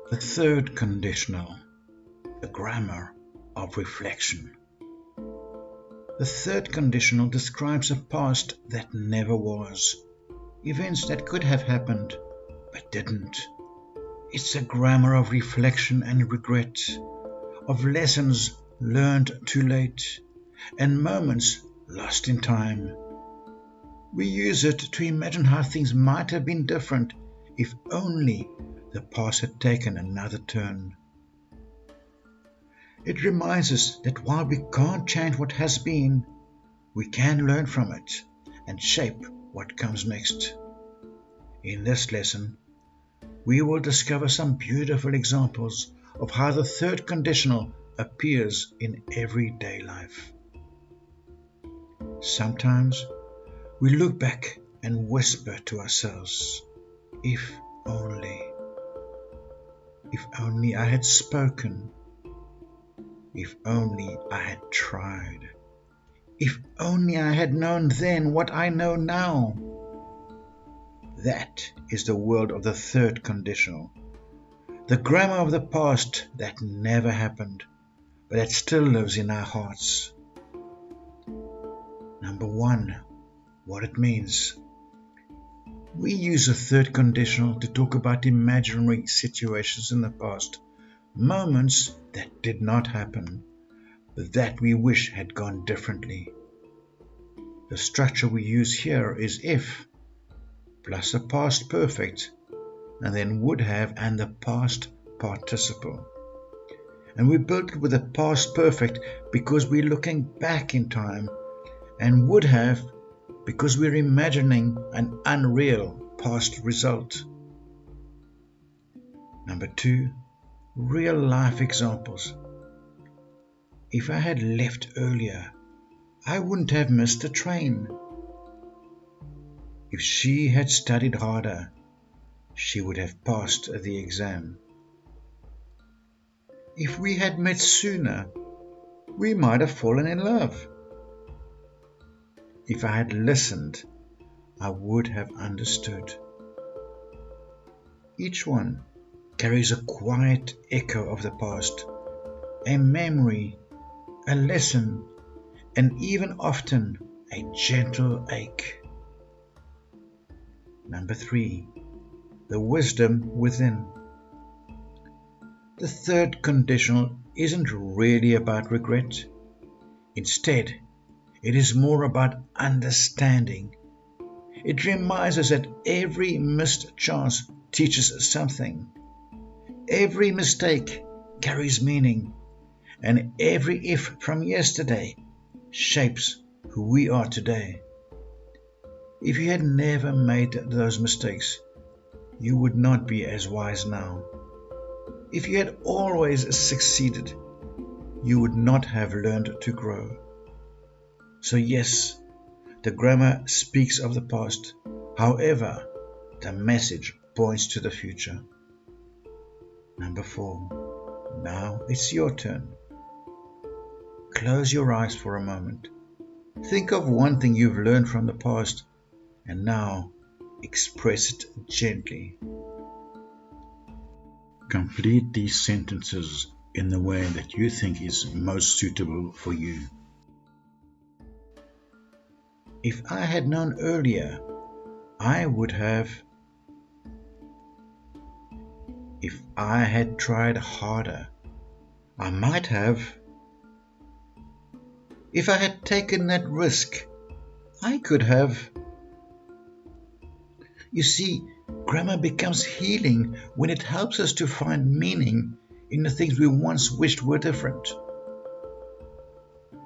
The third conditional, the grammar of reflection. The third conditional describes a past that never was, events that could have happened but didn't. It's a grammar of reflection and regret, of lessons learned too late, and moments lost in time. We use it to imagine how things might have been different if only the past had taken another turn. It reminds us that while we can't change what has been, we can learn from it and shape what comes next. In this lesson, we will discover some beautiful examples of how the third conditional appears in everyday life. Sometimes we look back and whisper to ourselves, if only I had spoken, if only I had tried, if only I had known then what I know now. That is the world of the third conditional, the grammar of the past that never happened, but that still lives in our hearts. Number one, what it means. We use the third conditional to talk about imaginary situations in the past, moments that did not happen, but that we wish had gone differently. The structure we use here is if, plus the past perfect, and then would have and the past participle. And we build it with the past perfect because we're looking back in time, and would have because we're imagining an unreal past result. Number two, real life examples. If I had left earlier, I wouldn't have missed the train. If she had studied harder, she would have passed the exam. If we had met sooner, we might have fallen in love. If I had listened, I would have understood. Each one carries a quiet echo of the past, a memory, a lesson, and even often a gentle ache. Number three, the wisdom within. The third conditional isn't really about regret. Instead, it is more about understanding. It reminds us that every missed chance teaches us something. Every mistake carries meaning, and every if from yesterday shapes who we are today. If you had never made those mistakes, you would not be as wise now. If you had always succeeded, you would not have learned to grow. So yes, the grammar speaks of the past. However, the message points to the future. Number four, now it's your turn. Close your eyes for a moment. Think of one thing you've learned from the past, and now express it gently. Complete these sentences in the way that you think is most suitable for you. If I had known earlier, I would have. If I had tried harder, I might have. If I had taken that risk, I could have. You see, grammar becomes healing when it helps us to find meaning in the things we once wished were different.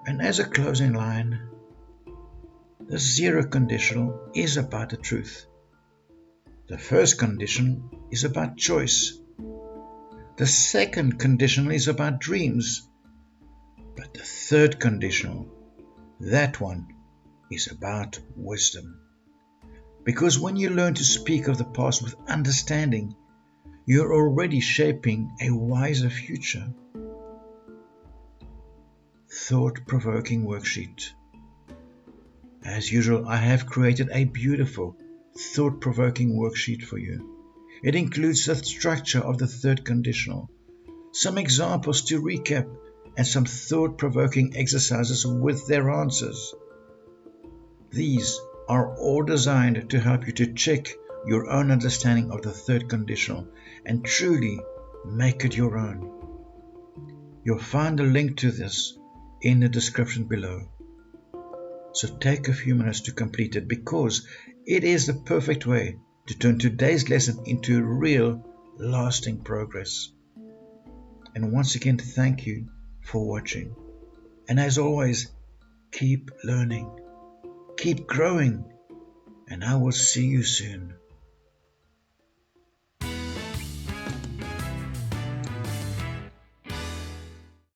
And as a closing line, the zero conditional is about the truth. The first conditional is about choice. The second conditional is about dreams. But the third conditional, that one, is about wisdom. Because when you learn to speak of the past with understanding, you're already shaping a wiser future. Thought-Provoking Worksheet. As usual, I have created a beautiful thought-provoking worksheet for you. It includes the structure of the third conditional, some examples to recap, and some thought-provoking exercises with their answers. These are all designed to help you to check your own understanding of the third conditional and truly make it your own. You'll find a link to this in the description below. So take a few minutes to complete it, because it is the perfect way to turn today's lesson into real, lasting progress. And once again, thank you for watching. And as always, keep learning, keep growing, and I will see you soon.